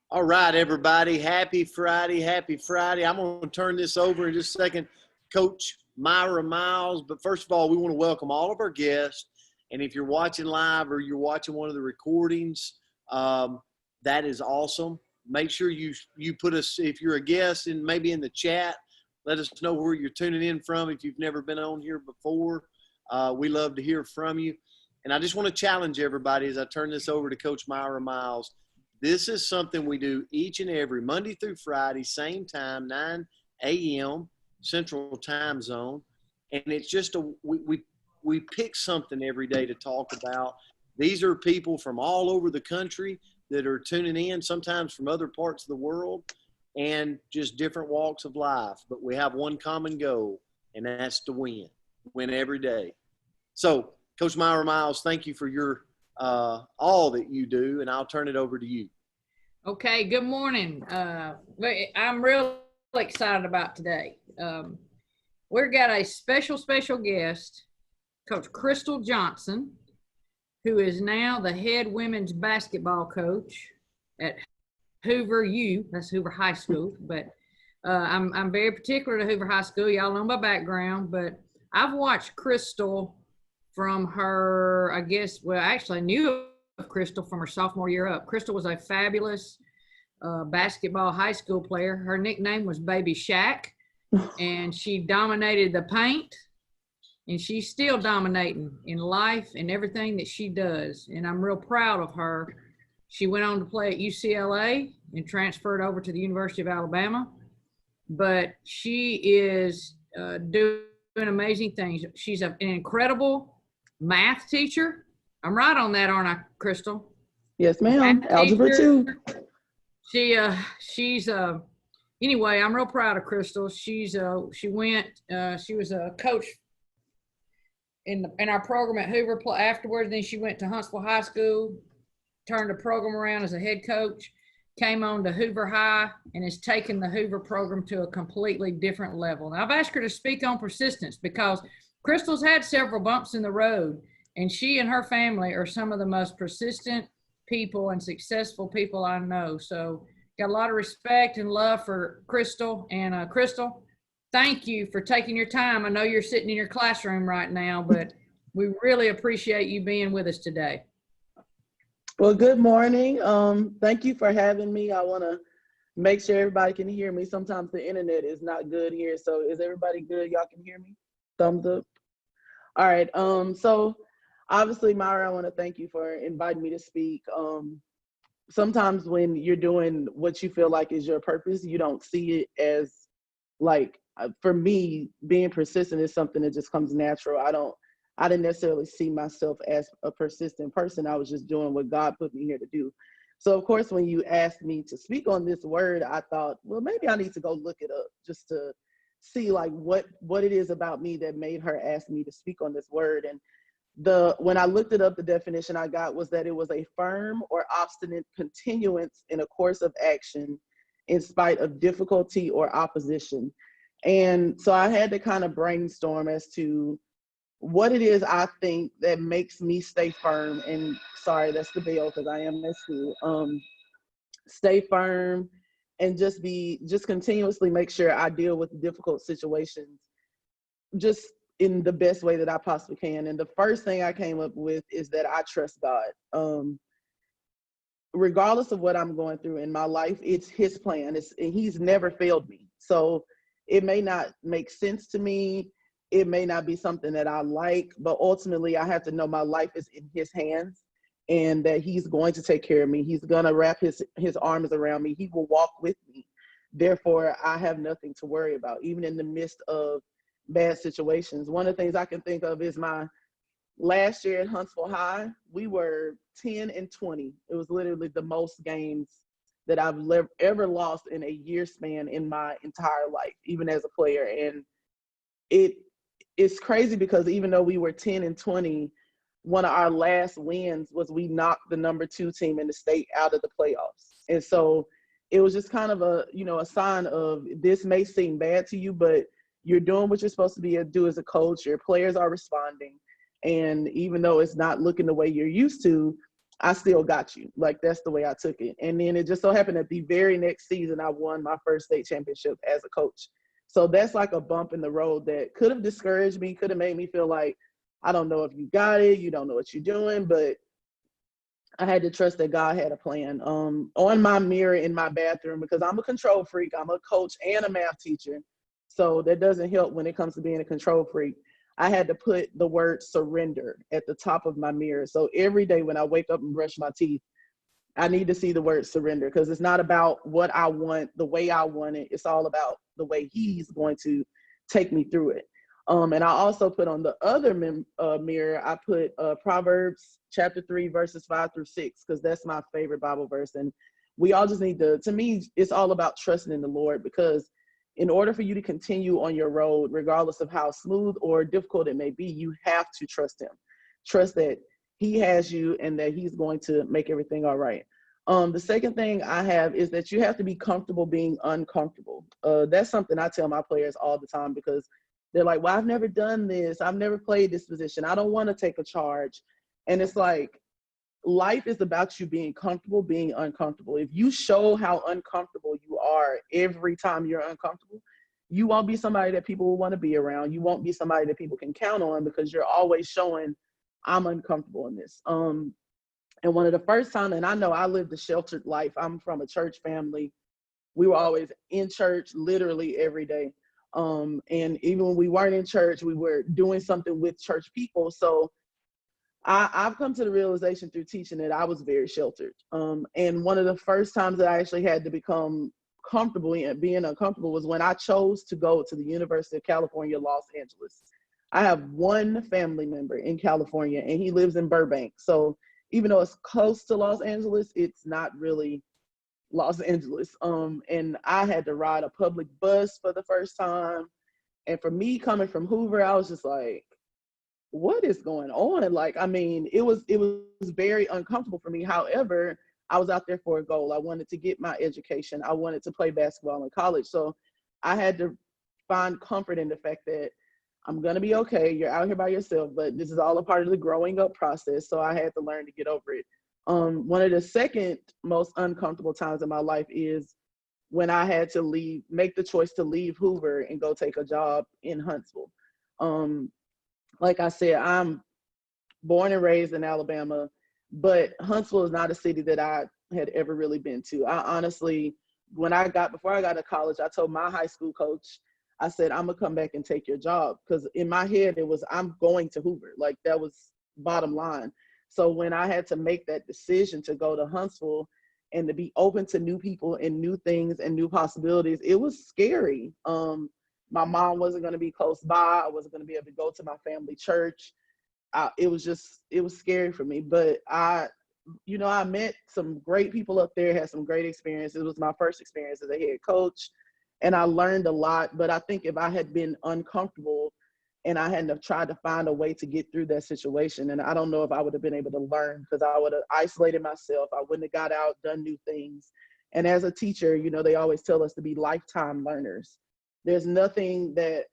All right, everybody. Happy Friday. Happy Friday. I'm going to turn this over in just a second. Coach Myra Miles. But first of all, we want to welcome all of our guests. And if you're watching live or you're watching one of the recordings, that is awesome. Make sure you put us, if you're a guest, and maybe in the chat, let us know where you're tuning in from if you've never been on here before. We love to hear from you. And I just want to challenge everybody as I turn this over to Coach Myra Miles. This is something we do each and every Monday through Friday, same time, 9 a.m. Central Time Zone. And it's just we pick something every day to talk about. These are people from all over the country that are tuning in, sometimes from other parts of the world, and just different walks of life. But we have one common goal, and that's to win every day. So, Coach Myra Miles, thank you for your all that you do, and I'll turn it over to you. Okay, good morning. I'm real excited about today. We've got a special guest, Coach Krystle Johnson, who is now the head women's basketball coach at Hoover U. That's Hoover High School, but I'm very particular to Hoover High School. Y'all know my background, but I've watched Krystle from her, I knew of Krystle from her sophomore year up. Krystle was a fabulous basketball high school player. Her nickname was Baby Shaq, and she dominated the paint, and she's still dominating in life and everything that she does, and I'm real proud of her. She went on to play at UCLA and transferred over to the University of Alabama, but she is doing amazing things. She's an incredible math teacher. I'm right on that, aren't I, Krystle? Yes, ma'am. Algebra 2. She's anyway, I'm real proud of Krystle. She was a coach in our program at Hoover afterwards. Then she went to Huntsville High School, turned the program around as a head coach, came on to Hoover High, and has taken the Hoover program to a completely different level. Now, I've asked her to speak on persistence because Krystle's had several bumps in the road, and she and her family are some of the most persistent people and successful people I know. So got a lot of respect and love for Krystle. And Krystle, thank you for taking your time. I know you're sitting in your classroom right now, but we really appreciate you being with us today. Well, good morning. Thank you for having me. I want to make sure everybody can hear me. Sometimes the internet is not good here. So is everybody good? Y'all can hear me? Thumbs up. All right. So obviously, Myra, I want to thank you for inviting me to speak. Sometimes when you're doing what you feel like is your purpose, you don't see it as like, for me, being persistent is something that just comes natural. I didn't necessarily see myself as a persistent person. I was just doing what God put me here to do. So of course, when you asked me to speak on this word, I thought, well, maybe I need to go look it up just to see like what it is about me that made her ask me to speak on this word. And when I looked it up, the definition I got was that it was a firm or obstinate continuance in a course of action in spite of difficulty or opposition. And so I had to kind of brainstorm as to what it is I think that makes me stay firm. And sorry, that's the bell because I am at school. Stay firm and just continuously make sure I deal with difficult situations just in the best way that I possibly can. And the first thing I came up with is that I trust God. Regardless of what I'm going through in my life, it's his plan. He's never failed me. So it may not make sense to me. It may not be something that I like, but ultimately I have to know my life is in his hands and that he's going to take care of me. He's going to wrap his arms around me. He will walk with me. Therefore, I have nothing to worry about, even in the midst of bad situations. One of the things I can think of is my last year at Huntsville High. We were 10-20. It was literally the most games that I've ever lost in a year span in my entire life, even as a player. And it's crazy because even though we were 10-20, one of our last wins was we knocked the number 2 team in the state out of the playoffs. And so it was just kind of a sign of, this may seem bad to you, but you're doing what you're supposed to be do as a coach. Your players are responding. And even though it's not looking the way you're used to, I still got you. Like, that's the way I took it. And then it just so happened that the very next season, I won my first state championship as a coach. So that's like a bump in the road that could have discouraged me, could have made me feel like, I don't know if you got it, you don't know what you're doing, but I had to trust that God had a plan. On my mirror in my bathroom, because I'm a control freak, I'm a coach and a math teacher. So that doesn't help when it comes to being a control freak. I had to put the word surrender at the top of my mirror. So every day when I wake up and brush my teeth, I need to see the word surrender, because it's not about what I want, the way I want it. It's all about the way He's going to take me through it. And I also put on the other mirror, I put Proverbs chapter 3, verses 5-6, because that's my favorite Bible verse. And we all just need to me, it's all about trusting in the Lord, because in order for you to continue on your road, regardless of how smooth or difficult it may be, you have to trust Him. Trust that He has you and that He's going to make everything all right. The second thing I have is that you have to be comfortable being uncomfortable. That's something I tell my players all the time, because they're like, well, I've never done this. I've never played this position. I don't want to take a charge. And it's like, life is about you being comfortable, being uncomfortable. If you show how uncomfortable you are every time you're uncomfortable, you won't be somebody that people will want to be around. You won't be somebody that people can count on, because you're always showing, I'm uncomfortable in this. And one of the first time, and I know I lived a sheltered life. I'm from a church family. We were always in church literally every day. And even when we weren't in church, we were doing something with church people. So I've come to the realization through teaching that I was very sheltered. And one of the first times that I actually had to become comfortable and being uncomfortable was when I chose to go to the University of California, Los Angeles. I have one family member in California, and he lives in Burbank. So even though it's close to Los Angeles, it's not really Los Angeles. And I had to ride a public bus for the first time. And for me, coming from Hoover, I was just like, what is going on? Like, I mean, it was very uncomfortable for me. However, I was out there for a goal. I wanted to get my education. I wanted to play basketball in college. So I had to find comfort in the fact that I'm going to be okay. You're out here by yourself, but this is all a part of the growing up process. So I had to learn to get over it. One of the second most uncomfortable times in my life is when I had to make the choice to leave Hoover and go take a job in Huntsville. Like I said, I'm born and raised in Alabama, but Huntsville is not a city that I had ever really been to. I honestly, before I got to college, I told my high school coach, I said, I'm gonna come back and take your job. Because in my head, it was, I'm going to Hoover. Like, that was bottom line. So when I had to make that decision to go to Huntsville and to be open to new people and new things and new possibilities, it was scary. My mom wasn't going to be close by. I wasn't going to be able to go to my family church. It was scary for me. But I met some great people up there, had some great experiences. It was my first experience as a head coach, and I learned a lot. But I think if I had been uncomfortable and I hadn't have tried to find a way to get through that situation, and I don't know if I would have been able to learn, because I would have isolated myself. I wouldn't have got out, done new things. And as a teacher, they always tell us to be lifetime learners. There's nothing that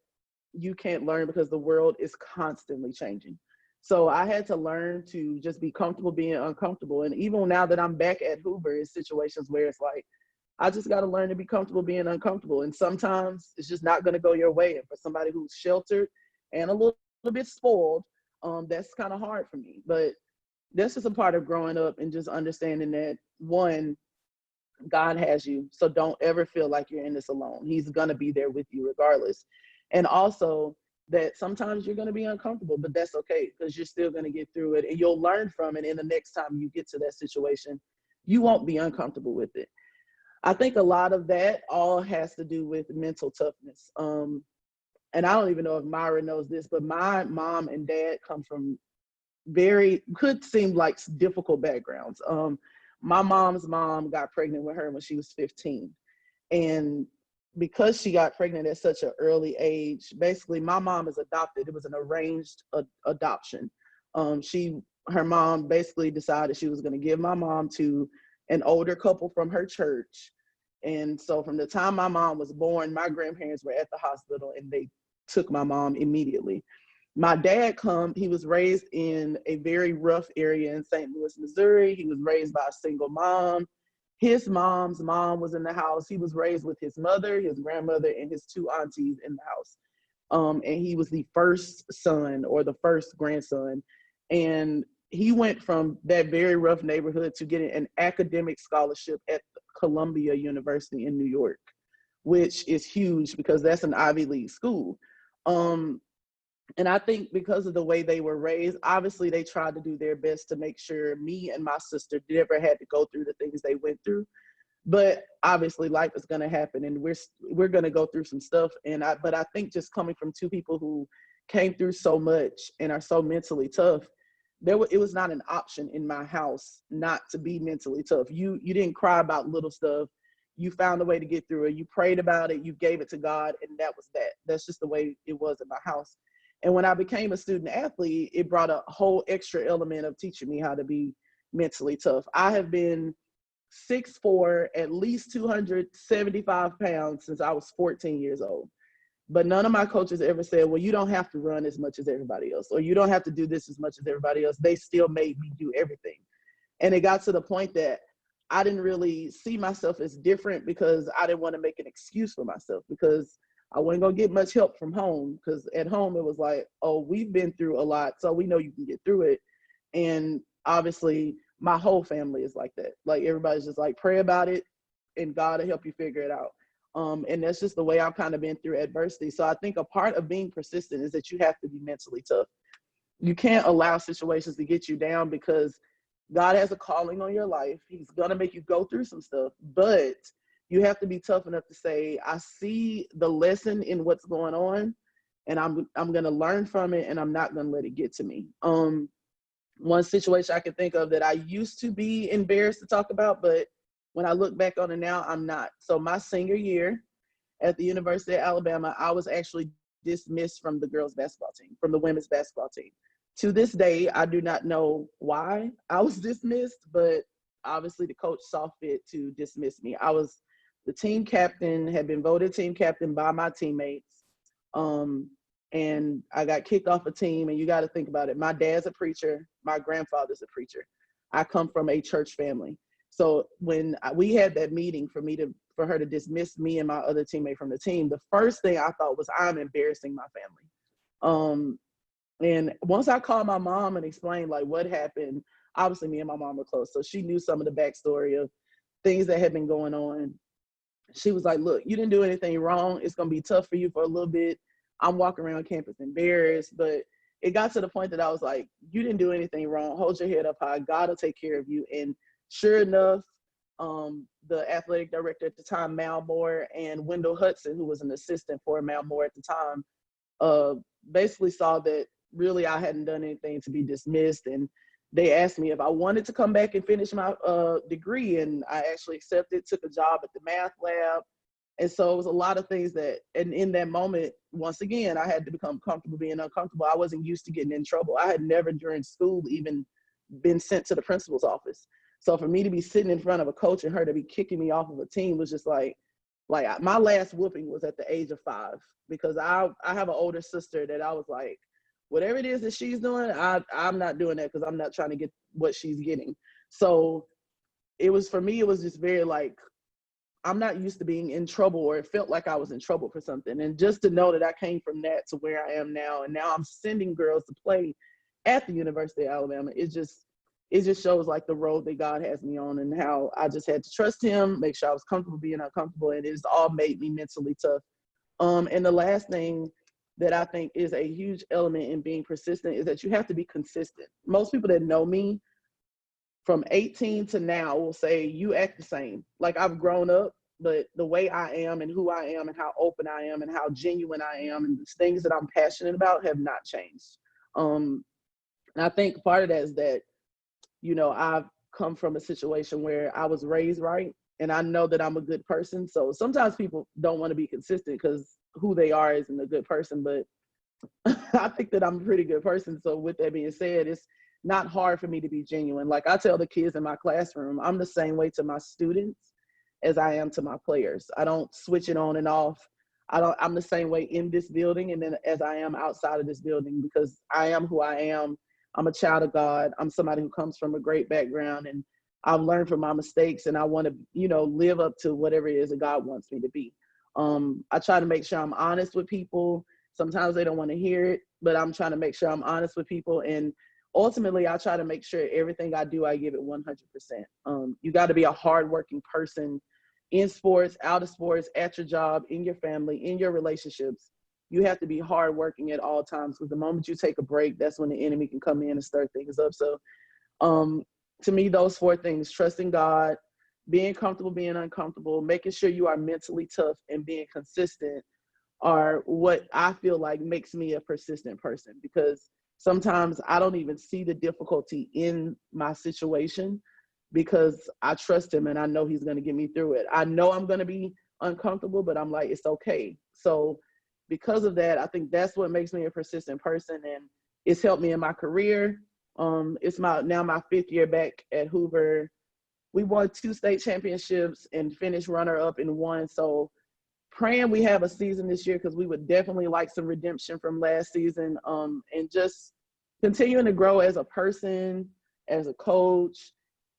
you can't learn, because the world is constantly changing. So I had to learn to just be comfortable being uncomfortable. And even now that I'm back at Hoover, it's situations where it's like, I just got to learn to be comfortable being uncomfortable. And sometimes it's just not going to go your way. And for somebody who's sheltered and a little bit spoiled, that's kind of hard for me. But that's just a part of growing up and just understanding that, one, God has you. So don't ever feel like you're in this alone. He's going to be there with you regardless. And also that sometimes you're going to be uncomfortable, but that's okay, because you're still going to get through it and you'll learn from it. And the next time you get to that situation, you won't be uncomfortable with it. I think a lot of that all has to do with mental toughness. And I don't even know if Myra knows this, but my mom and dad come from could seem like difficult backgrounds. My mom's mom got pregnant with her when she was 15. And because she got pregnant at such an early age, basically my mom is adopted. It was an arranged adoption. Her mom basically decided she was going to give my mom to an older couple from her church. And so from the time my mom was born, my grandparents were at the hospital and they took my mom immediately. My dad he was raised in a very rough area in St. Louis, Missouri. He was raised by a single mom. His mom's mom was in the house. He was raised with his mother, his grandmother, and his two aunties in the house. And he was the first son or the first grandson. And he went from that very rough neighborhood to getting an academic scholarship at Columbia University in New York, which is huge because that's an Ivy League school. And I think because of the way they were raised, obviously they tried to do their best to make sure me and my sister never had to go through the things they went through. But obviously life is going to happen, and we're going to go through some stuff. But I think just coming from two people who came through so much and are so mentally tough, it was not an option in my house not to be mentally tough. You didn't cry about little stuff. You found a way to get through it. You prayed about it. You gave it to God, and that was that. That's just the way it was in my house. And when I became a student athlete, it brought a whole extra element of teaching me how to be mentally tough. I have been 6'4", at least 275 pounds since I was 14 years old. But none of my coaches ever said, well, you don't have to run as much as everybody else, or you don't have to do this as much as everybody else. They still made me do everything. And it got to the point that I didn't really see myself as different because I didn't want to make an excuse for myself, because I wasn't going to get much help from home, because at home it was like, oh, we've been through a lot, so we know you can get through it. And obviously my whole family is like that. Like, everybody's just like, pray about it and God will help you figure it out. And that's just the way I've kind of been through adversity. So I think a part of being persistent is that you have to be mentally tough. You can't allow situations to get you down, because God has a calling on your life. He's going to make you go through some stuff, but you have to be tough enough to say, I see the lesson in what's going on, and I'm going to learn from it, and I'm not going to let it get to me. One situation I can think of that I used to be embarrassed to talk about, but when I look back on it now, I'm not. So my senior year at the University of Alabama, I was actually dismissed from the girls' basketball team, from the women's basketball team. To this day, I do not know why I was dismissed, but obviously the coach saw fit to dismiss me. I was the team captain, had been voted team captain by my teammates. And I got kicked off a team, and you got to think about it. My dad's a preacher. My grandfather's a preacher. I come from a church family. So when we had that meeting for her to dismiss me and my other teammate from the team, the first thing I thought was, I'm embarrassing my family. And once I called my mom and explained like what happened, obviously me and my mom were close, so she knew some of the backstory of things that had been going on. She was like, look, you didn't do anything wrong. It's going to be tough for you for a little bit. I'm walking around campus embarrassed, but it got to the point that I was like, you didn't do anything wrong. Hold your head up high. God will take care of you. And sure enough, the athletic director at the time, Mal Moore, and Wendell Hudson, who was an assistant for Mal Moore at the time, basically saw that really I hadn't done anything to be dismissed. And they asked me if I wanted to come back and finish my degree. And I actually accepted, took a job at the math lab. And so it was a lot of things and in that moment, once again, I had to become comfortable being uncomfortable. I wasn't used to getting in trouble. I had never during school even been sent to the principal's office. So for me to be sitting in front of a coach and her to be kicking me off of a team was just like my last whooping was at the age of 5, because I have an older sister that I was like, whatever it is that she's doing, I'm not doing that, because I'm not trying to get what she's getting. So for me, it was just very like, I'm not used to being in trouble, or it felt like I was in trouble for something. And just to know that I came from that to where I am now, and now I'm sending girls to play at the University of Alabama, it just shows like the road that God has me on, and how I just had to trust him, make sure I was comfortable being uncomfortable, and it's all made me mentally tough. And the last thing that I think is a huge element in being persistent is that you have to be consistent. Most people that know me from 18 to now will say, you act the same. Like, I've grown up, but the way I am and who I am and how open I am and how genuine I am and the things that I'm passionate about have not changed. And I think part of that is that, I've come from a situation where I was raised right, and I know that I'm a good person. So sometimes people don't want to be consistent because who they are isn't a good person, but I think that I'm a pretty good person. So with that being said, it's not hard for me to be genuine. Like, I tell the kids in my classroom, I'm the same way to my students as I am to my players. I don't switch it on and off. I'm the same way in this building and then as I am outside of this building, because I am who I am. I'm a child of God. I'm somebody who comes from a great background, and I've learned from my mistakes, and I want to, live up to whatever it is that God wants me to be. I try to make sure I'm honest with people. Sometimes they don't want to hear it, but I'm trying to make sure I'm honest with people. And ultimately, I try to make sure everything I do, I give it 100%. You got to be a hardworking person in sports, out of sports, at your job, in your family, in your relationships. You have to be hardworking at all times, because the moment you take a break, that's when the enemy can come in and stir things up. So to me, those 4 things: trusting God, being comfortable, being uncomfortable, making sure you are mentally tough, and being consistent are what I feel like makes me a persistent person, because sometimes I don't even see the difficulty in my situation because I trust him and I know he's going to get me through it. I know I'm going to be uncomfortable, but I'm like, it's okay. So because of that, I think that's what makes me a persistent person, and it's helped me in my career. It's my 5th year back at Hoover. We won 2 state championships and finished runner-up in 1. So praying we have a season this year, because we would definitely like some redemption from last season, and just continuing to grow as a person, as a coach,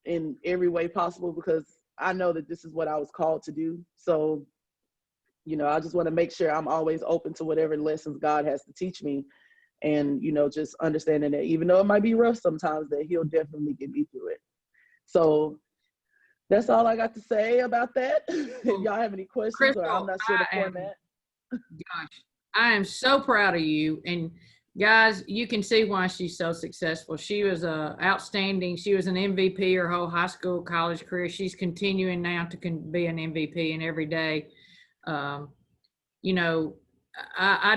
in every way possible, because I know that this is what I was called to do. So, I just want to make sure I'm always open to whatever lessons God has to teach me, and, just understanding that even though it might be rough sometimes, that he'll definitely get me through it. So that's all I got to say about that. If y'all have any questions, or I'm not sure the format. Gosh, I am so proud of you. And guys, you can see why she's so successful. She was outstanding. She was an MVP her whole high school, college career. She's continuing now to be an MVP, and every day. I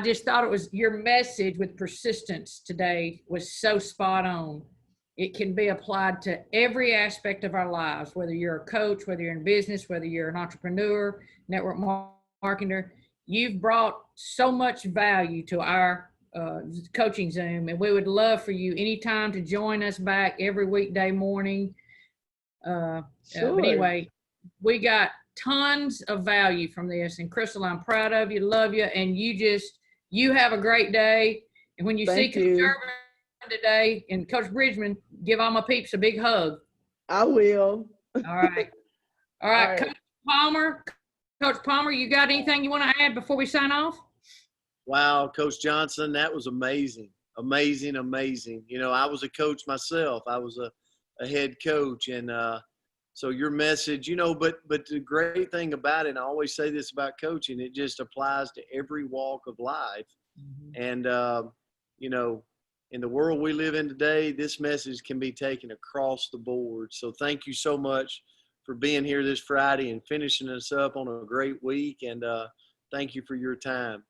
just thought it was your message with persistence today was so spot on. It can be applied to every aspect of our lives, whether you're a coach, whether you're in business, whether you're an entrepreneur, network marketer. You've brought so much value to our coaching Zoom, and we would love for you anytime to join us back every weekday morning. Sure. But anyway, we got tons of value from this, and Krystle, I'm proud of you, love you, and you have a great day. And when you see Coach Irvin today and Coach Bridgman, give all my peeps a big hug. I will. All right. All right. Coach Palmer, you got anything you want to add before we sign off? Wow, Coach Johnson, that was amazing. Amazing. I was a coach myself. I was a head coach, and so your message, but the great thing about it, and I always say this about coaching, it just applies to every walk of life. Mm-hmm. And, in the world we live in today, this message can be taken across the board. So thank you so much for being here this Friday and finishing us up on a great week. And thank you for your time.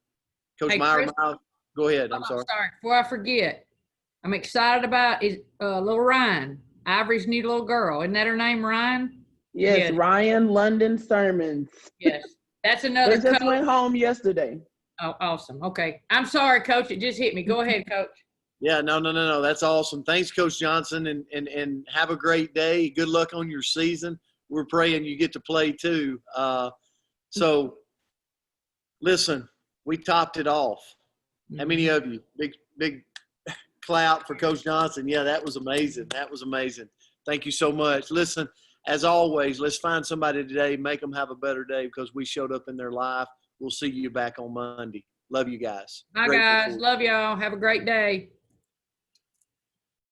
Coach Myra, go ahead. I'm sorry. Before I forget, I'm excited about little Ryan, Ivory's new little girl. Isn't that her name, Ryan? Yes, Ryan London Sermons. Yes, that's another. They just went home yesterday. Oh, awesome. Okay, I'm sorry, Coach. It just hit me. Go ahead, Coach. Yeah, no. That's awesome. Thanks, Coach Johnson, and have a great day. Good luck on your season. We're praying you get to play too. So, listen, we topped it off. How many of you? Big clap for Coach Johnson. Yeah, that was amazing. Thank you so much. Listen, as always, let's find somebody today, make them have a better day because we showed up in their life. We'll see you back on Monday. Love you guys. Bye, guys. Love y'all. Have a great day.